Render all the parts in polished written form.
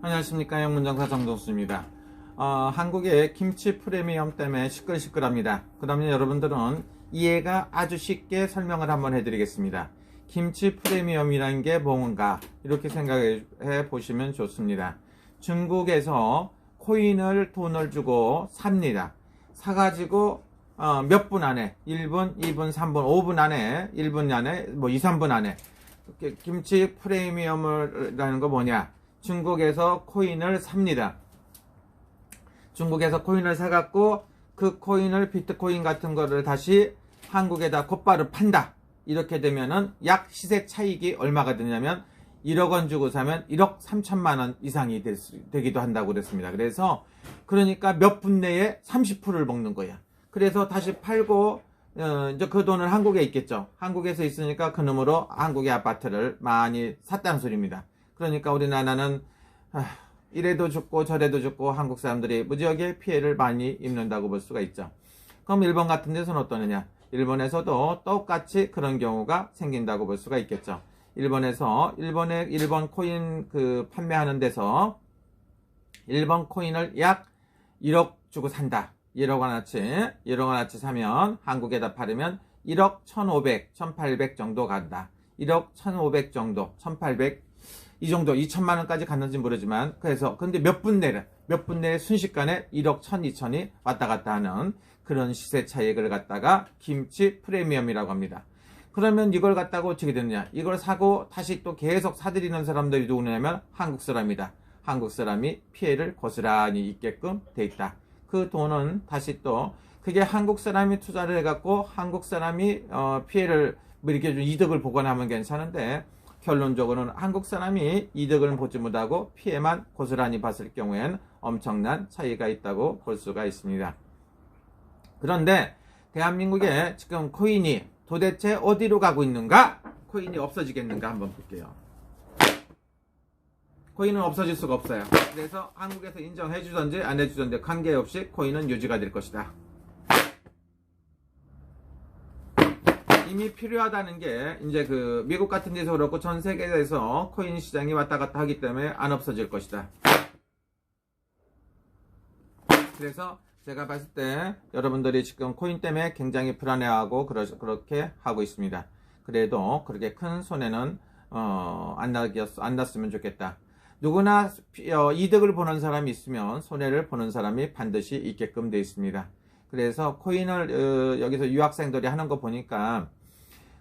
안녕하십니까. 영문정사 정동수입니다. 한국의 김치 프리미엄 때문에 시끌시끌합니다. 그러면 여러분들은 이해가 아주 쉽게 설명을 한번 해드리겠습니다. 김치 프리미엄이라는 게 뭔가 이렇게 생각해 보시면 좋습니다. 중국에서 코인을 돈을 주고 삽니다. 사가지고 몇 분 안에 1분, 2분, 3분, 5분 안에 1분 안에 2, 3분 안에 김치 프리미엄이라는 거 뭐냐? 중국에서 코인을 삽니다. 중국에서 코인을 사갖고 그 코인을 비트코인 같은 거를 다시 한국에다 곧바로 판다. 이렇게 되면은 약 시세 차익이 얼마가 되냐면 1억 원 주고 사면 1억 3천만 원 이상이 되기도 한다고 그랬습니다. 그래서 그러니까 몇 분 내에 30%를 먹는 거야. 그래서 다시 팔고 이제 그 돈은 한국에 있겠죠. 한국에서 있으니까 그 놈으로 한국의 아파트를 많이 샀다는 소리입니다. 그러니까 우리나라는 이래도 죽고 저래도 죽고 한국 사람들이 무지하게 피해를 많이 입는다고 볼 수가 있죠. 그럼 일본 같은 데서는 어떠느냐? 일본에서도 똑같이 그런 경우가 생긴다고 볼 수가 있겠죠. 일본 코인 판매하는 데서 일본 코인을 약 1억 주고 산다. 1억 원어치 사면 한국에다 팔으면 1억 1,500, 1,800 정도 간다. 1억 1,500 정도, 1,800 이 정도 2천만 원까지 갔는지 모르지만 그래서 근데 몇 분 내에 순식간에 1억 1,000, 2천이 왔다 갔다 하는 그런 시세 차익을 갖다가 김치 프리미엄이라고 합니다. 그러면 이걸 갖다가 어떻게 되느냐? 이걸 사고 다시 또 계속 사들이는 사람들이 누구냐면 한국 사람이다. 한국 사람이 피해를 고스란히 입게끔 돼 있다. 그 돈은 다시 또 그게 한국 사람이 투자를 해갖고 한국 사람이 피해를 이렇게 좀 이득을 보거나 하면 괜찮은데 결론적으로는 한국 사람이 이득을 보지 못하고 피해만 고스란히 봤을 경우에는 엄청난 차이가 있다고 볼 수가 있습니다. 그런데 대한민국에 지금 코인이 도대체 어디로 가고 있는가? 코인이 없어지겠는가 한번 볼게요. 코인은 없어질 수가 없어요. 그래서 한국에서 인정해 주던지 안 해주던지 관계없이 코인은 유지가 될 것이다. 이미 필요하다는 게 이제 미국 같은 데서 그렇고 전 세계에서 코인 시장이 왔다 갔다 하기 때문에 안 없어질 것이다. 그래서 제가 봤을 때 여러분들이 지금 코인 때문에 굉장히 불안해하고 그렇게 하고 있습니다. 그래도 그렇게 큰 손해는 안 났으면 좋겠다. 누구나 이득을 보는 사람이 있으면 손해를 보는 사람이 반드시 있게끔 되어 있습니다. 그래서 코인을 여기서 유학생들이 하는 거 보니까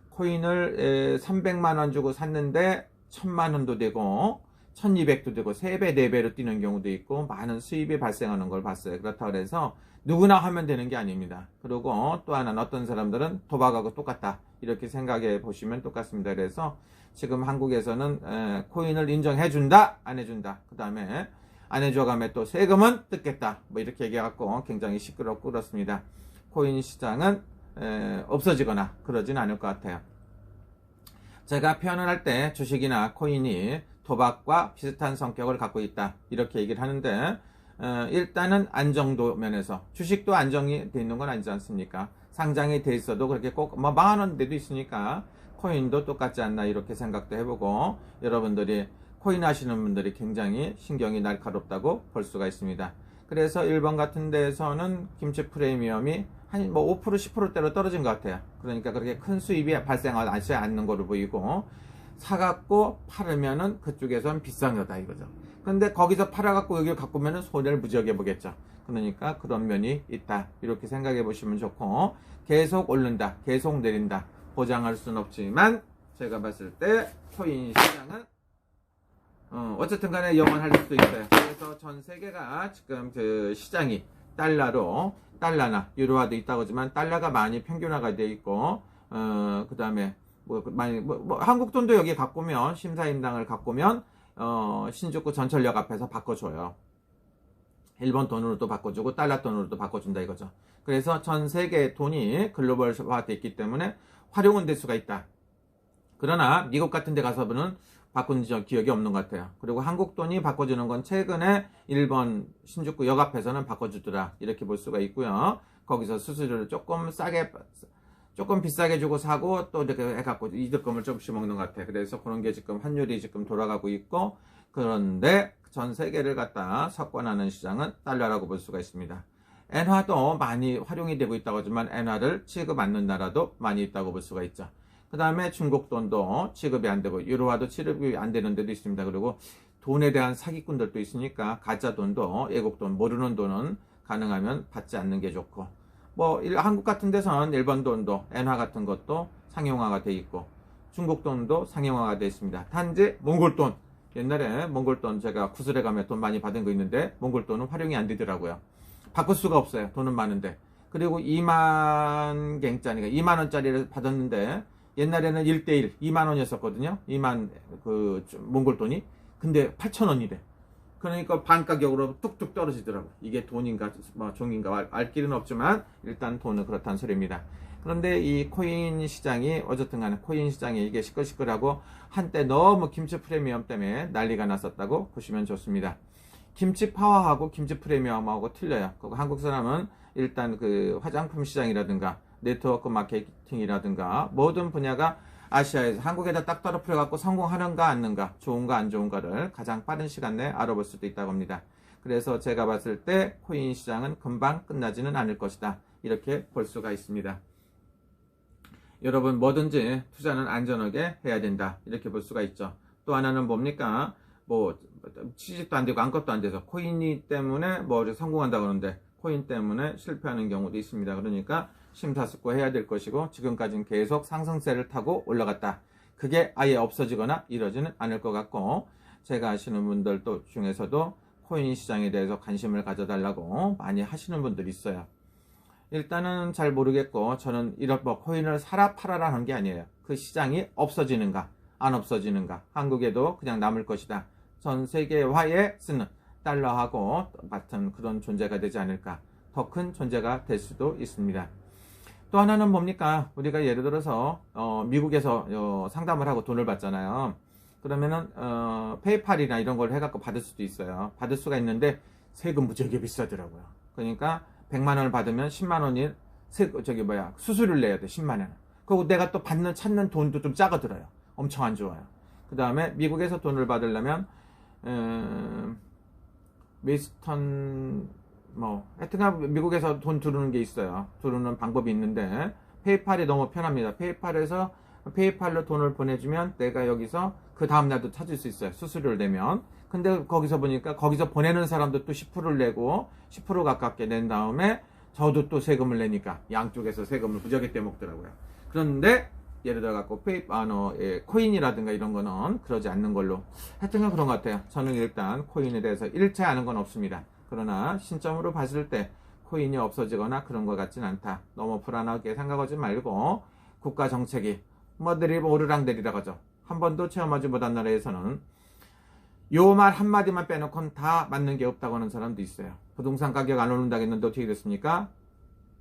코인을 300만 원 주고 샀는데 1000만 원도 되고 1200도 되고 3배, 4배로 뛰는 경우도 있고 많은 수입이 발생하는 걸 봤어요. 그렇다고 해서 누구나 하면 되는 게 아닙니다. 그리고 또 하나는 어떤 사람들은 도박하고 똑같다. 이렇게 생각해 보시면 똑같습니다. 그래서 지금 한국에서는 코인을 인정해 준다, 안 해준다. 그 다음에 안 해줘가면 또 세금은 뜯겠다. 이렇게 얘기해갖고 굉장히 시끄럽고 그렇습니다. 코인 시장은 없어지거나 그러진 않을 것 같아요. 제가 표현을 할 때 주식이나 코인이 도박과 비슷한 성격을 갖고 있다. 이렇게 얘기를 하는데 일단은 안정도 면에서 주식도 안정이 돼 있는 건 아니지 않습니까? 상장이 돼 있어도 그렇게 꼭 망하는 데도 있으니까 코인도 똑같지 않나 이렇게 생각도 해보고 여러분들이 코인 하시는 분들이 굉장히 신경이 날카롭다고 볼 수가 있습니다. 그래서 일본 같은 데에서는 김치 프리미엄이 한 5%, 10%대로 떨어진 것 같아요. 그러니까 그렇게 큰 수입이 발생하지 않는 거로 보이고 사갖고 팔으면은 그쪽에서는 비싼 거다 이거죠. 근데 거기서 팔아갖고 여기를 갖고 오면은 손해를 무지하게 보겠죠. 그러니까 그런 면이 있다. 이렇게 생각해 보시면 좋고 계속 오른다, 계속 내린다. 보장할 수는 없지만 제가 봤을 때 코인 시장은 어쨌든 간에 영원할 수도 있어요. 그래서 전 세계가 지금 시장이 달러나 유로화도 있다고 하지만 달러가 많이 평균화가 되어 있고 그 다음에 한국 돈도 여기 갖고 오면 심사임당을 갖고 오면 신주쿠 전철역 앞에서 바꿔줘요. 일본 돈으로도 바꿔주고 달러 돈으로도 바꿔준다 이거죠. 그래서 전 세계 돈이 글로벌화 되어 있기 때문에 활용은 될 수가 있다. 그러나 미국 같은 데 가서는 바꾼 기억이 없는 것 같아요. 그리고 한국 돈이 바꿔주는 건 최근에 일본 신주쿠 역 앞에서는 바꿔주더라. 이렇게 볼 수가 있고요. 거기서 수수료를 조금 비싸게 주고 사고 또 이렇게 해갖고 이득금을 조금씩 먹는 것 같아요. 그래서 그런 게 지금 환율이 지금 돌아가고 있고 그런데 전 세계를 갖다 석권하는 시장은 달러라고 볼 수가 있습니다. 엔화도 많이 활용이 되고 있다고 하지만 엔화를 취급 않는 나라도 많이 있다고 볼 수가 있죠. 그 다음에 중국 돈도 취급이 안 되고 유로화도 취급이 안 되는 데도 있습니다. 그리고 돈에 대한 사기꾼들도 있으니까 가짜 돈도 외국 돈 모르는 돈은 가능하면 받지 않는 게 좋고 뭐 한국 같은 데서는 일본 돈도 엔화 같은 것도 상용화가 돼 있고 중국 돈도 상용화가 돼 있습니다. 단지 몽골 돈 옛날에 몽골 돈 제가 구슬에 가면 돈 많이 받은 거 있는데 몽골 돈은 활용이 안 되더라고요. 바꿀 수가 없어요. 돈은 많은데. 그리고 2만 갱짜리가 2만 원짜리를 받았는데 옛날에는 1대1 2만 원이었었거든요. 2만 그 몽골 돈이. 근데 8천 원이래. 그러니까 반 가격으로 뚝뚝 떨어지더라고. 이게 돈인가 뭐 종인가 알 길은 없지만 일단 돈은 그렇다는 소리입니다. 그런데 이 코인 시장이 어쨌든 간에 코인 시장이 이게 시끌시끌하고 한때 너무 김치 프리미엄 때문에 난리가 났었다고 보시면 좋습니다. 김치 파워하고 김치 프리미엄하고 틀려요. 한국 사람은 일단 그 화장품 시장이라든가 네트워크 마케팅이라든가 모든 분야가 아시아에서 한국에다 딱 떨어뜨려 갖고 성공하는가 않는가 좋은가 안 좋은가를 가장 빠른 시간 내에 알아볼 수도 있다고 합니다. 그래서 제가 봤을 때 코인 시장은 금방 끝나지는 않을 것이다. 이렇게 볼 수가 있습니다. 여러분 뭐든지 투자는 안전하게 해야 된다. 이렇게 볼 수가 있죠. 또 하나는 뭡니까? 뭐 취직도 안 되고 아무것도 안 돼서 코인이 때문에 뭐 성공한다 그러는데 코인 때문에 실패하는 경우도 있습니다. 그러니까 심사숙고해야 될 것이고 지금까지는 계속 상승세를 타고 올라갔다. 그게 아예 없어지거나 이러지는 않을 것 같고 제가 아시는 분들도 중에서도 코인 시장에 대해서 관심을 가져달라고 많이 하시는 분들이 있어요. 일단은 잘 모르겠고 저는 이런 뭐 코인을 사라 팔아라 하는 게 아니에요. 그 시장이 없어지는가 안 없어지는가 한국에도 그냥 남을 것이다. 전 세계화에 쓰는 달러하고 같은 그런 존재가 되지 않을까. 더 큰 존재가 될 수도 있습니다. 또 하나는 뭡니까? 우리가 예를 들어서 미국에서 상담을 하고 돈을 받잖아요. 그러면은 페이팔이나 이런 걸 해갖고 받을 수도 있어요. 받을 수가 있는데 세금 무지하게 비싸더라고요. 그러니까 100만 원을 받으면 10만 원이 수수료를 내야 돼. 10만 원. 그리고 내가 또 찾는 돈도 좀 작아 들어요. 엄청 안 좋아요. 그 다음에 미국에서 돈을 받으려면 하여튼간 미국에서 돈 들어오는 게 있어요. 들어오는 방법이 있는데 페이팔이 너무 편합니다. 페이팔로 돈을 보내주면 내가 여기서 그 다음날도 찾을 수 있어요. 수수료를 내면. 근데 거기서 보니까 거기서 보내는 사람도 또 10%를 내고 10% 가깝게 낸 다음에 저도 또 세금을 내니까 양쪽에서 세금을 무지하게 떼먹더라고요. 그런데 예를 들어 갖고 코인이라든가 이런 거는 그러지 않는 걸로 하여튼간 그런 것 같아요. 저는 일단 코인에 대해서 일체 아는 건 없습니다. 그러나 신점으로 봤을 때 코인이 없어지거나 그런 것 같진 않다. 너무 불안하게 생각하지 말고 국가 정책이 뭐들이 오르락내리락 하죠. 한 번도 체험하지 못한 나라에서는 요 말 한마디만 빼놓고는 다 맞는 게 없다고 하는 사람도 있어요. 부동산 가격 안 오른다고 했는데 어떻게 됐습니까?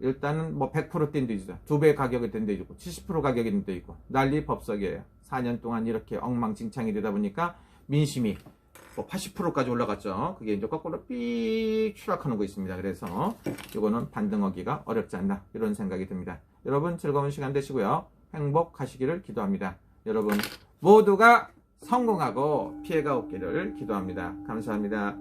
일단은 뭐 100% 뛴 데 있어요. 2배 가격이 된 데 있고 70% 가격이 된 데 있고 난리 법석이에요. 4년 동안 이렇게 엉망진창이 되다 보니까 민심이 뭐 80%까지 올라갔죠. 그게 이제 거꾸로 삑 추락하는 거 있습니다. 그래서 이거는 반등하기가 어렵지 않나 이런 생각이 듭니다. 여러분 즐거운 시간 되시고요. 행복하시기를 기도합니다. 여러분 모두가 성공하고 피해가 없기를 기도합니다. 감사합니다.